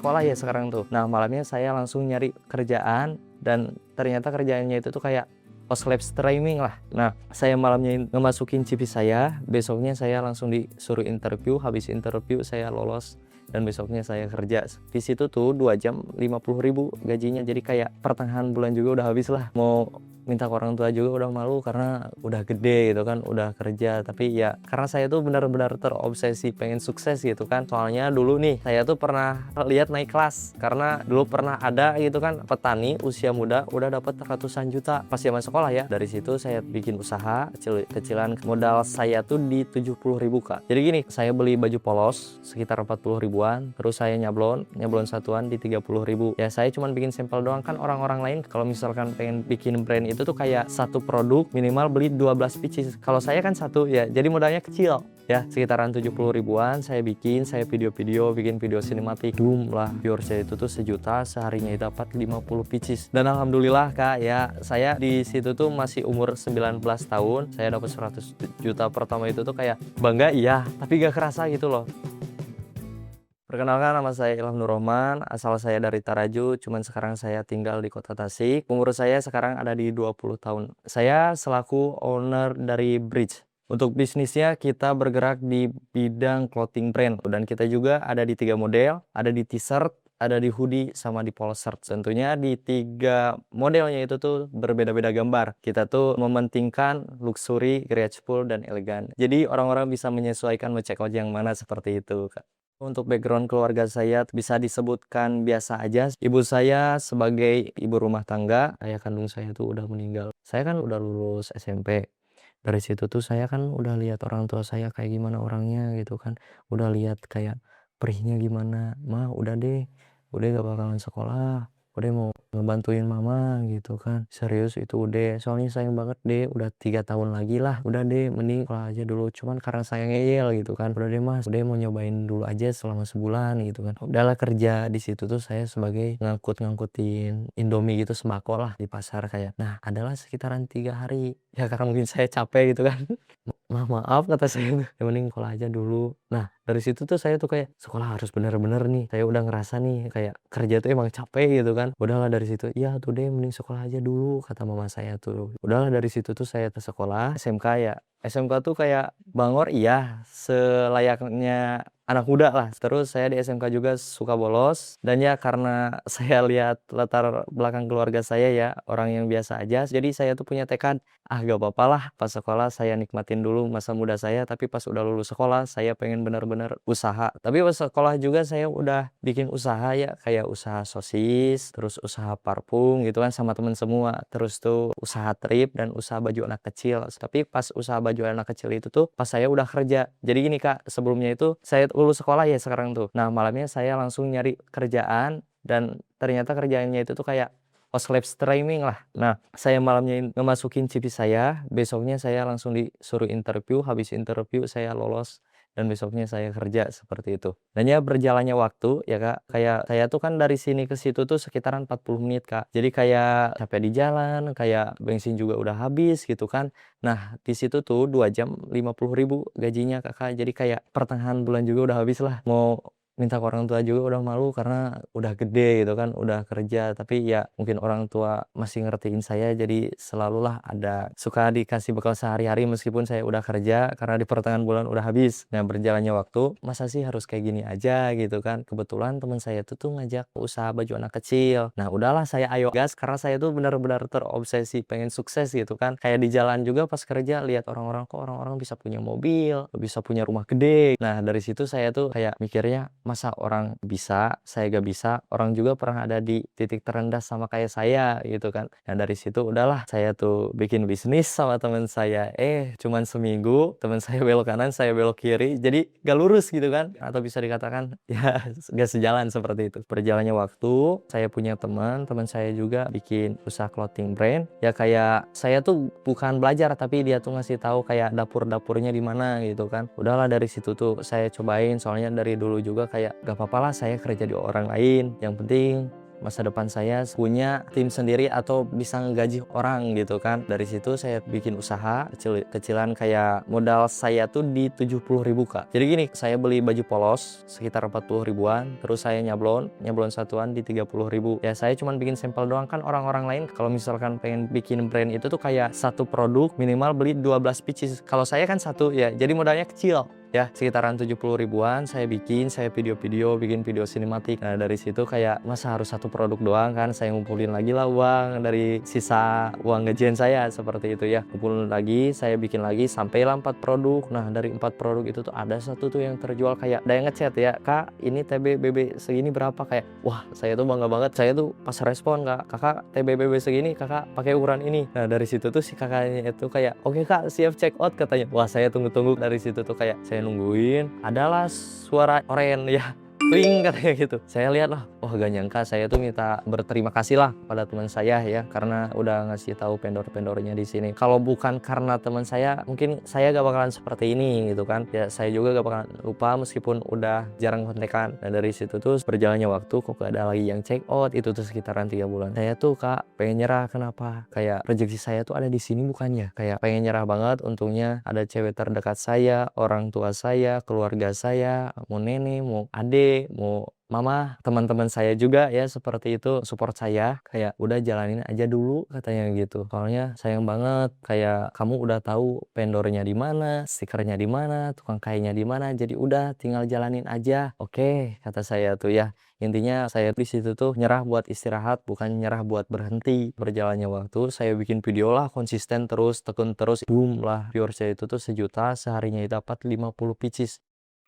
sekolah ya sekarang tuh. Nah malamnya saya langsung nyari kerjaan dan ternyata kerjaannya itu tuh kayak host live streaming lah. Nah saya malamnya ngemasukin CV saya, besoknya saya langsung disuruh interview, habis interview saya lolos dan besoknya saya kerja. Di situ tuh 2 jam 50.000 gajinya, jadi kayak pertengahan bulan juga udah habis lah. Mau minta ke orang tua juga udah malu karena udah gede gitu kan, udah kerja. Tapi ya karena saya tuh benar-benar terobsesi pengen sukses gitu kan. Soalnya dulu nih saya tuh pernah lihat naik kelas karena dulu pernah ada gitu kan petani usia muda udah dapat ratusan juta pas zaman sekolah ya. Dari situ saya bikin usaha kecil-kecilan, modal saya tuh di 70.000 Kak. Jadi gini, saya beli baju polos sekitar 40 ribuan, terus saya nyablon satuan di 30.000. Ya saya cuman bikin sampel doang kan, orang-orang lain kalau misalkan pengen bikin brand itu tuh kayak satu produk minimal beli 12 pieces. Kalau saya kan satu ya, jadi modalnya kecil ya, sekitaran 70 ribuan. Saya bikin bikin video sinematik, boom lah, viewersnya itu tuh 1 juta, seharinya dapat 50 pieces. Dan alhamdulillah Kak ya, saya di situ tuh masih umur 19 tahun, saya dapat 100 juta pertama itu tuh kayak bangga iya, tapi gak kerasa gitu loh. Perkenalkan, nama saya Ilham Nurrohman, asal saya dari Taraju, cuman sekarang saya tinggal di Kota Tasik. Umur saya sekarang ada di 20 tahun. Saya selaku owner dari Bridge. Untuk bisnisnya kita bergerak di bidang clothing brand dan kita juga ada di 3 model, ada di t-shirt, ada di hoodie, sama di polo shirt. Tentunya di 3 modelnya itu tuh berbeda-beda gambar. Kita tuh mementingkan luxury, graceful, dan elegan. Jadi orang-orang bisa menyesuaikan, mau check out yang mana seperti itu, Kak. Untuk background keluarga saya bisa disebutkan biasa aja. Ibu saya sebagai ibu rumah tangga, ayah kandung saya tuh udah meninggal. Saya kan udah lulus SMP. Dari situ tuh saya kan udah lihat orang tua saya kayak gimana orangnya gitu kan. Udah lihat kayak perihnya gimana. Mah udah deh, udah gak bakalan sekolah. Udah mau ngebantuin mama gitu kan. Serius itu udah, soalnya sayang banget deh, udah 3 tahun lagi lah. Udah deh, mending sekolah aja dulu. Cuman karena saya ngeyel gitu kan. Udah deh mas, udah mau nyobain dulu aja selama sebulan gitu kan. Udahlah kerja di situ tuh saya sebagai ngangkutin Indomie gitu, sembako lah di pasar kayak. Nah adalah sekitaran 3 hari. Ya karena mungkin saya capek gitu kan. Maaf kata saya tuh, yang mending sekolah aja dulu. Nah dari situ tuh saya tuh kayak sekolah harus bener-bener nih, saya udah ngerasa nih kayak kerja tuh emang capek gitu kan. Udahlah dari situ, iya tuh deh mending sekolah aja dulu kata mama saya tuh. Udahlah dari situ tuh saya ke sekolah SMK ya. SMK tuh kayak Bangor iya, selayaknya anak muda lah. Terus saya di SMK juga suka bolos, dan ya karena saya lihat latar belakang keluarga saya ya orang yang biasa aja, jadi saya tuh punya tekad, gak apa-apa lah pas sekolah saya nikmatin dulu masa muda saya, tapi pas udah lulus sekolah saya pengen bener-bener usaha. Tapi pas sekolah juga saya udah bikin usaha ya, kayak usaha sosis, terus usaha parfum gitu kan sama temen semua, terus tuh usaha trip dan usaha baju anak kecil. Tapi pas usaha baju anak kecil itu tuh pas saya udah kerja. Jadi gini Kak, sebelumnya itu saya lulus sekolah ya sekarang tuh. Nah malamnya saya langsung nyari kerjaan dan ternyata kerjaannya itu tuh kayak host live streaming lah. Nah, saya malamnya ngemasukin CV saya, besoknya saya langsung disuruh interview, habis interview saya lolos dan besoknya saya kerja seperti itu. Dan ya berjalannya waktu ya Kak, kayak saya tuh kan dari sini ke situ tuh sekitaran 40 menit Kak. Jadi kayak capek di jalan, kayak bensin juga udah habis gitu kan. Nah, di situ tuh 2 jam 50.000 gajinya Kakak. Jadi kayak pertengahan bulan juga udah habis lah. Mau minta ke orang tua juga udah malu karena udah gede gitu kan, udah kerja. Tapi ya mungkin orang tua masih ngertiin saya, jadi selalulah ada suka dikasih bekal sehari-hari meskipun saya udah kerja karena di pertengahan bulan udah habis. Nah berjalannya waktu, masa sih harus kayak gini aja gitu kan. Kebetulan teman saya tuh ngajak usaha baju anak kecil. Nah udahlah saya ayo gas karena saya tuh benar-benar terobsesi pengen sukses gitu kan. Kayak di jalan juga pas kerja lihat orang-orang, kok orang-orang bisa punya mobil, bisa punya rumah gede. Nah dari situ saya tuh kayak mikirnya, masa orang bisa, saya gak bisa. Orang juga pernah ada di titik terendah sama kayak saya gitu kan. Nah dari situ udahlah saya tuh bikin bisnis sama teman saya. Cuman seminggu teman saya belok kanan, saya belok kiri, jadi gak lurus gitu kan. Atau bisa dikatakan ya gak sejalan seperti itu. Berjalannya waktu, saya punya teman saya juga bikin usaha clothing brand. Ya kayak saya tuh bukan belajar, tapi dia tuh ngasih tahu kayak dapur-dapurnya di mana gitu kan. Udahlah dari situ tuh saya cobain, soalnya dari dulu juga kayak gak apa-apa lah saya kerja di orang lain, yang penting masa depan saya punya tim sendiri atau bisa ngegaji orang gitu kan. Dari situ saya bikin usaha kecilan, kayak modal saya tuh di 70.000 Kak. Jadi gini, saya beli baju polos sekitar 40 ribuan, terus saya nyablon satuan di 30.000. Ya saya cuman bikin sampel doang kan. Orang-orang lain kalau misalkan pengen bikin brand itu tuh kayak satu produk minimal beli 12 pieces. Kalau saya kan satu ya, jadi modalnya kecil. Ya sekitaran 70 ribuan saya bikin bikin video sinematik. Nah dari situ kayak masa harus satu produk doang kan, saya ngumpulin lagi lah uang dari sisa uang gajian saya seperti itu ya, kumpulin lagi, saya bikin lagi sampailah 4 produk. Nah dari 4 produk itu tuh ada satu tuh yang terjual, kayak ada yang ngechat ya, Kak ini TB BB segini berapa, kayak wah saya tuh bangga banget. Saya tuh pas respon, Kak kakak TB BB segini kakak pakai ukuran ini. Nah dari situ tuh si kakaknya itu kayak oke Kak siap check out katanya. Wah saya tunggu-tunggu. Dari situ tuh kayak saya nungguin, adalah suara oren ya, pling katanya gitu. Saya lihat lah, wah gak nyangka. Saya tuh minta berterima kasih lah pada teman saya ya, karena udah ngasih tahu vendor-vendornya di sini. Kalau bukan karena teman saya, mungkin saya gak bakalan seperti ini gitu kan. Ya saya juga gak bakalan lupa meskipun udah jarang kontekan. Dan dari situ tuh berjalannya waktu kok gak ada lagi yang check out. Itu tuh sekitaran 3 bulan. Saya tuh Kak pengen nyerah. Kenapa? Kayak rezeki saya tuh ada di sini bukannya. Kayak pengen nyerah banget. Untungnya ada cewek terdekat saya, orang tua saya, keluarga saya, mau nenek, mau adik, mau mama, teman-teman saya juga ya seperti itu support saya, kayak udah jalanin aja dulu katanya gitu. Soalnya sayang banget, kayak kamu udah tahu vendornya di mana, stikernya di mana, tukang kayunya di mana, jadi udah tinggal jalanin aja. Oke, kata saya tuh ya. Intinya saya di situ tuh nyerah buat istirahat, bukan nyerah buat berhenti. Berjalannya waktu, saya bikin video lah konsisten terus, tekun terus, boom lah. Viewer saya itu tuh 1 juta, seharinya dapat 50 pieces.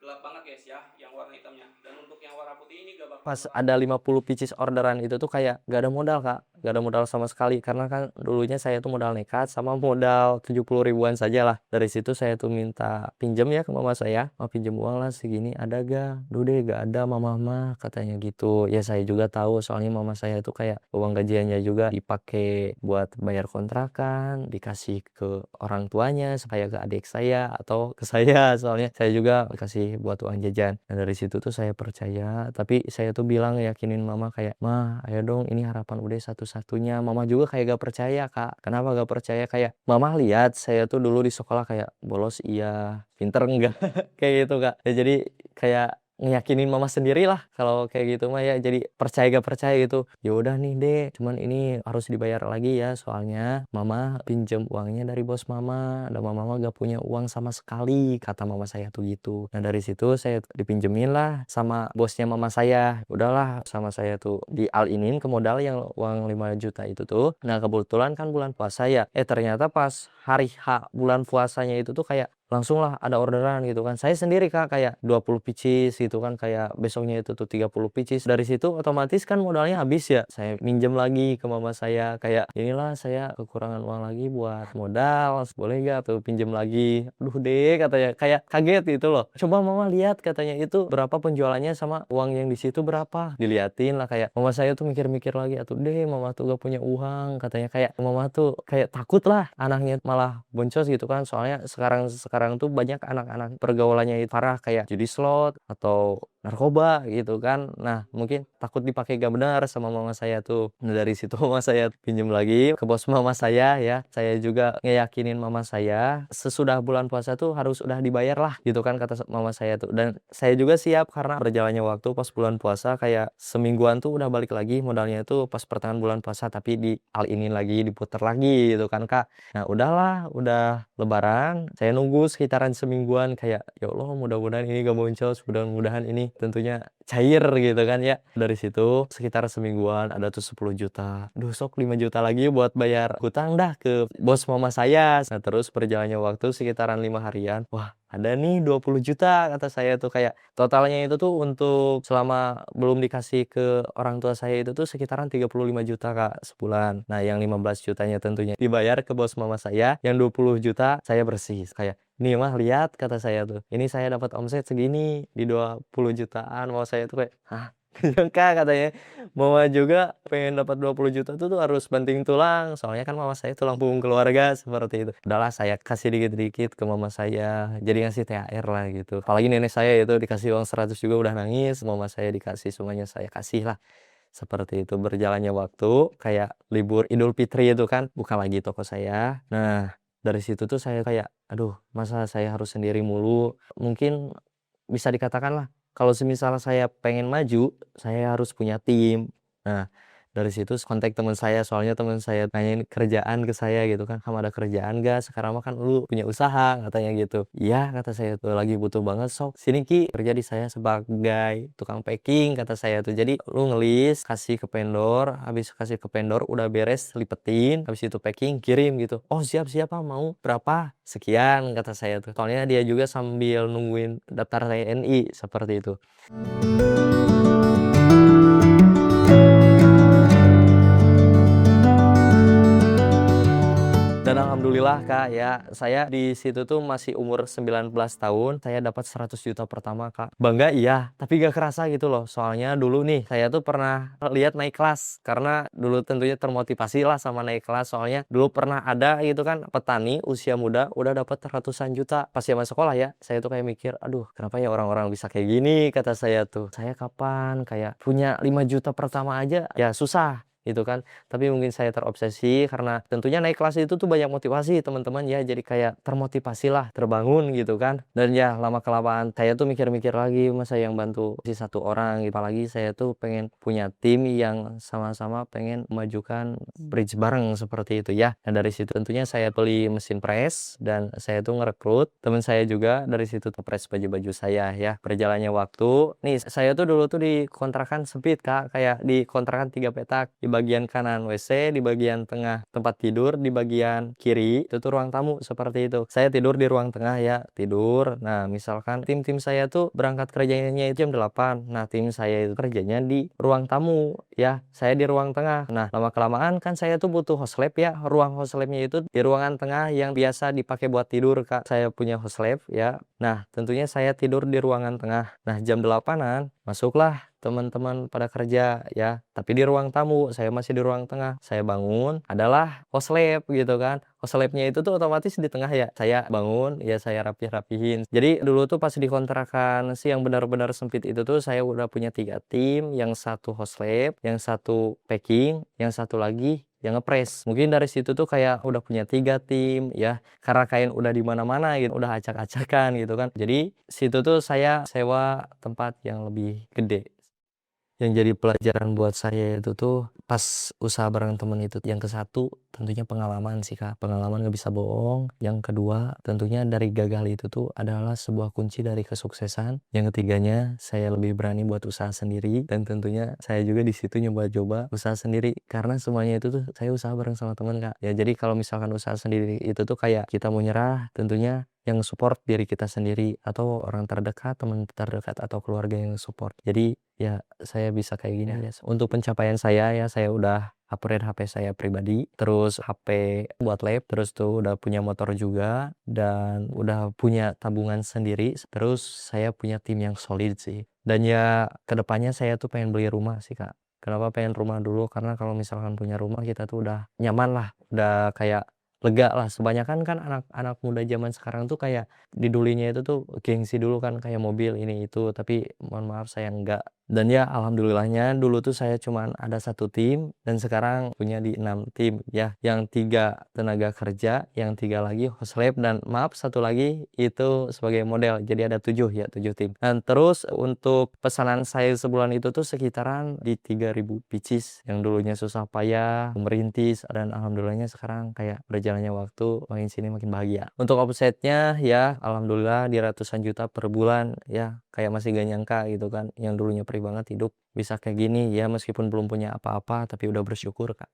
Gelap banget guys ya yang warna hitamnya, dan untuk yang warna putih ini gak bakal Pas ada 50 pieces orderan itu tuh kayak gak ada modal Kak, gak ada modal sama sekali, karena kan dulunya saya tuh modal nekat sama modal 70 ribuan saja lah. Dari situ saya tuh minta pinjam ya ke mama saya, mau pinjam uang lah segini, ada gak? Duh deh gak ada mama katanya gitu. Ya saya juga tahu soalnya mama saya tuh kayak uang gajiannya juga dipakai buat bayar kontrakan, dikasih ke orang tuanya supaya ke adik saya atau ke saya, soalnya saya juga dikasih buat uang jajan. Dan dari situ tuh saya percaya, tapi saya tuh bilang yakinin mama kayak, mah ayo dong ini harapan udah satu-satunya. Mama juga kayak gak percaya Kak. Kenapa gak percaya? Kayak mama lihat saya tuh dulu di sekolah kayak bolos iya, pinter enggak, kayak gitu Kak. Ya jadi kayak ngeyakinin mama sendiri lah kalau kayak gitu mah ya, jadi percaya gak percaya gitu. Ya udah nih deh, cuman ini harus dibayar lagi ya, soalnya mama pinjam uangnya dari bos mama dan mama gak punya uang sama sekali, kata mama saya tuh gitu. Nah dari situ saya dipinjemin lah sama bosnya mama saya. Udahlah sama saya tuh di all-in ke modal yang uang 5 juta itu tuh. Nah kebetulan kan bulan puasa ya, ternyata pas hari H bulan puasanya itu tuh kayak langsung lah ada orderan gitu kan. Saya sendiri Kak kayak 20 pieces gitu kan, kayak besoknya itu tuh 30 pieces. Dari situ otomatis kan modalnya habis ya. Saya minjem lagi ke mama saya kayak, inilah saya kekurangan uang lagi buat modal, boleh gak tuh pinjem lagi. Aduh deh katanya, kayak kaget gitu loh. Coba mama lihat katanya itu berapa penjualannya sama uang yang di situ berapa. Diliatin lah, kayak mama saya tuh mikir-mikir lagi, atuh deh mama tuh gak punya uang katanya. Kayak mama tuh kayak takut lah anaknya malah boncos gitu kan. Soalnya sekarang tuh banyak anak-anak pergaulannya itu parah, kayak judi slot atau narkoba gitu kan. Nah mungkin takut dipakai gak benar sama mama saya tuh. Nah dari situ mama saya pinjam lagi ke bos mama saya ya. Saya juga ngeyakinin mama saya sesudah bulan puasa tuh harus udah dibayar lah gitu kan, kata mama saya tuh. Dan saya juga siap karena berjalannya waktu pas bulan puasa kayak semingguan tuh udah balik lagi modalnya itu pas pertengahan bulan puasa, tapi di al ini lagi diputer lagi gitu kan Kak. Nah udahlah, udah lebaran saya nunggu sekitaran semingguan kayak ya Allah mudah-mudahan ini gak boncos, mudah-mudahan ini tentunya cair gitu kan ya. Dari situ sekitar semingguan ada tuh 10 juta. Duh sok 5 juta lagi buat bayar hutang dah ke bos mama saya. Nah terus perjalannya waktu sekitaran 5 harian, wah ada nih 20 juta kata saya tuh. Kayak totalnya itu tuh untuk selama belum dikasih ke orang tua saya itu tuh sekitaran 35 juta Kak sebulan. Nah yang 15 jutanya tentunya dibayar ke bos mama saya, yang 20 juta saya bersih. Kayak nih mah lihat kata saya tuh, ini saya dapat omset segini di 20 jutaan. Mau saya tuh kayak hah, nyangka katanya mama juga pengen dapat 20 juta tuh harus banting tulang, soalnya kan mama saya tulang punggung keluarga seperti itu. Udahlah saya kasih dikit-dikit ke mama saya, jadi ngasih THR lah gitu. Apalagi nenek saya itu dikasih uang 100 juga udah nangis, mama saya dikasih semuanya saya kasih lah. Seperti itu, berjalannya waktu, kayak libur Idul Fitri itu kan, buka lagi toko saya. Nah, dari situ tuh saya kayak, "Aduh, masa saya harus sendiri mulu?" Mungkin bisa dikatakan lah, kalau semisal saya pengen maju, saya harus punya tim. Nah, dari situ kontak teman saya, soalnya teman saya nanyain kerjaan ke saya gitu kan, "Kamu ada kerjaan nggak? Sekarang mah kan lu punya usaha," katanya gitu. "Iya," kata saya tuh, "lagi butuh banget, sok sini Ki, kerja di saya sebagai tukang packing," kata saya tuh. "Jadi lu ngelis, kasih ke vendor, habis kasih ke vendor udah beres lipetin, habis itu packing, kirim," gitu. "Oh siap siap Pak, mau berapa?" "Sekian," kata saya tuh. Soalnya dia juga sambil nungguin daftar TNI, seperti itu. Dan alhamdulillah Kak ya, saya di situ tuh masih umur 19 tahun, saya dapat 100 juta pertama Kak. Bangga iya, tapi gak kerasa gitu loh. Soalnya dulu nih, saya tuh pernah lihat naik kelas, karena dulu tentunya termotivasi lah sama naik kelas. Soalnya dulu pernah ada gitu kan, petani usia muda udah dapat ratusan juta. Pas zaman sekolah ya, saya tuh kayak mikir, aduh kenapa ya orang-orang bisa kayak gini, kata saya tuh. Saya kapan kayak punya 5 juta pertama aja, ya susah gitu kan. Tapi mungkin saya terobsesi karena tentunya naik kelas itu tuh banyak motivasi teman-teman ya, jadi kayak termotivasi lah, terbangun gitu kan. Dan ya lama-kelamaan saya tuh mikir-mikir lagi, masa yang bantu si satu orang gitu. Apalagi saya tuh pengen punya tim yang sama-sama pengen memajukan bridge bareng seperti itu ya. Dan dari situ tentunya saya beli mesin press dan saya tuh ngerekrut teman saya juga, dari situ tuh press baju-baju saya ya. Berjalannya waktu, nih saya tuh dulu tuh di kontrakan sempit Kak, kayak di kontrakan 3 petak. Di bagian kanan WC, di bagian tengah tempat tidur, di bagian kiri itu tuh ruang tamu, seperti itu. Saya tidur di ruang tengah ya, tidur. Nah, misalkan tim-tim saya tuh berangkat kerjanya itu jam 8. Nah, tim saya itu kerjanya di ruang tamu ya. Saya di ruang tengah. Nah, lama-kelamaan kan saya tuh butuh host lab ya. Ruang host labnya itu di ruangan tengah yang biasa dipakai buat tidur, Kak. Saya punya host lab ya. Nah, tentunya saya tidur di ruangan tengah. Nah, jam 8-an masuklah teman-teman pada kerja ya, tapi di ruang tamu, saya masih di ruang tengah. Saya bangun, adalah host lab gitu kan. Host labnya itu tuh otomatis di tengah ya. Saya bangun, ya saya rapih-rapihin. Jadi dulu tuh pas di kontrakan sih yang benar-benar sempit itu tuh saya udah punya 3 tim, yang satu host lab, yang satu packing, yang satu lagi yang ngepres. Mungkin dari situ tuh kayak udah punya 3 tim ya, karena kain udah di mana-mana gitu, udah acak-acakan gitu kan. Jadi situ tuh saya sewa tempat yang lebih gede. Yang jadi pelajaran buat saya itu tuh pas usaha bareng temen itu, yang ke satu tentunya pengalaman sih Kak, pengalaman nggak bisa bohong. Yang kedua tentunya dari gagal itu tuh adalah sebuah kunci dari kesuksesan. Yang ketiganya saya lebih berani buat usaha sendiri, dan tentunya saya juga di situ nyoba-coba usaha sendiri karena semuanya itu tuh saya usaha bareng sama temen Kak. Ya jadi kalau misalkan usaha sendiri itu tuh kayak kita mau nyerah, tentunya yang support diri kita sendiri atau orang terdekat, teman terdekat atau keluarga yang support. Jadi ya saya bisa kayak gini ya. Untuk pencapaian saya ya, saya udah upgrade HP saya pribadi, terus HP buat lab, terus tuh udah punya motor juga, dan udah punya tabungan sendiri, terus saya punya tim yang solid sih. Dan ya kedepannya saya tuh pengen beli rumah sih Kak. Kenapa pengen rumah dulu? Karena kalau misalkan punya rumah kita tuh udah nyaman lah, udah kayak lega lah. Kebanyakan kan anak-anak muda zaman sekarang tuh kayak didulinya itu tuh gengsi dulu kan, kayak mobil ini itu, tapi mohon maaf saya enggak. Dan ya alhamdulillahnya dulu tuh saya cuman ada 1 tim dan sekarang punya di 6 tim ya, yang 3 tenaga kerja, yang 3 lagi host lab, dan maaf 1 lagi itu sebagai model. Jadi ada 7 ya, 7 tim. Dan terus untuk pesanan saya sebulan itu tuh sekitaran di 3.000 pieces, yang dulunya susah payah merintis, dan alhamdulillahnya sekarang kayak berjalannya waktu makin sini makin bahagia. Untuk omsetnya ya alhamdulillah di ratusan juta per bulan ya, kayak masih gak nyangka gitu kan, yang dulunya perih banget hidup bisa kayak gini ya, meskipun belum punya apa-apa tapi udah bersyukur Kak.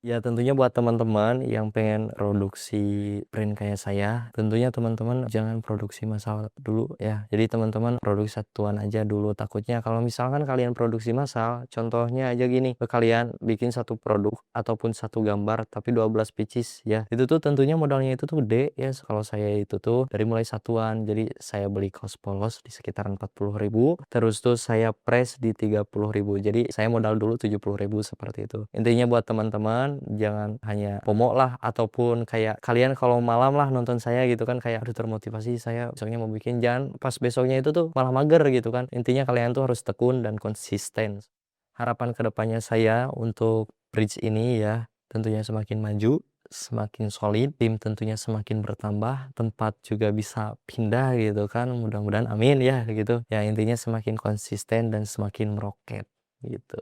Ya tentunya buat teman-teman yang pengen produksi brand kayak saya, tentunya teman-teman jangan produksi massal dulu ya. Jadi teman-teman produksi satuan aja dulu. Takutnya kalau misalkan kalian produksi massal, contohnya aja gini, kalian bikin satu produk ataupun satu gambar tapi 12 pieces ya. Itu tuh tentunya modalnya itu tuh gede ya. Kalau saya itu tuh dari mulai satuan, jadi saya beli kaos polos di sekitaran 40.000, terus tuh saya press di 30.000. Jadi saya modal dulu 70.000 seperti itu. Intinya buat teman-teman jangan hanya FOMO lah, ataupun kayak kalian kalau malam lah nonton saya gitu kan, kayak aduh termotivasi saya besoknya mau bikin, jangan pas besoknya itu tuh malah mager gitu kan. Intinya kalian tuh harus tekun dan konsisten. Harapan kedepannya saya untuk Bridge ini ya tentunya semakin maju, semakin solid, tim tentunya semakin bertambah, tempat juga bisa pindah gitu kan, mudah-mudahan amin ya gitu. Ya intinya semakin konsisten dan semakin meroket gitu.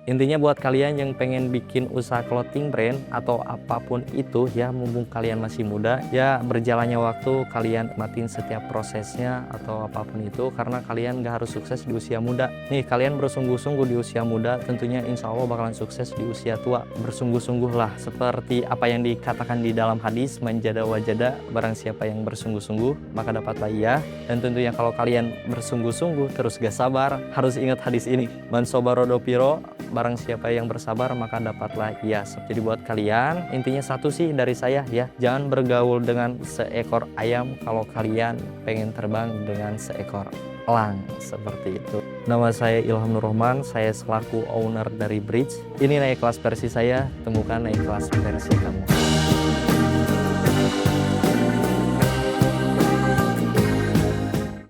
Intinya buat kalian yang pengen bikin usaha clothing brand atau apapun itu ya, mumpung kalian masih muda ya, berjalannya waktu kalian nikmatin setiap prosesnya atau apapun itu, karena kalian gak harus sukses di usia muda. Nih kalian bersungguh-sungguh di usia muda, tentunya insya Allah bakalan sukses di usia tua. Bersungguh-sungguhlah seperti apa yang dikatakan di dalam hadis, manjada wajada, barang siapa yang bersungguh-sungguh maka dapatlah ia. Dan tentunya kalau kalian bersungguh-sungguh terus gak sabar, harus ingat hadis ini, man sobaro piro, barang siapa yang bersabar maka dapatlah ia. Jadi buat kalian intinya satu sih dari saya ya, jangan bergaul dengan seekor ayam kalau kalian pengen terbang dengan seekor elang, seperti itu. Nama saya Ilham Nur Rahman, saya selaku owner dari Bridge. Ini Naik Kelas versi saya, temukan Naik Kelas versi kamu.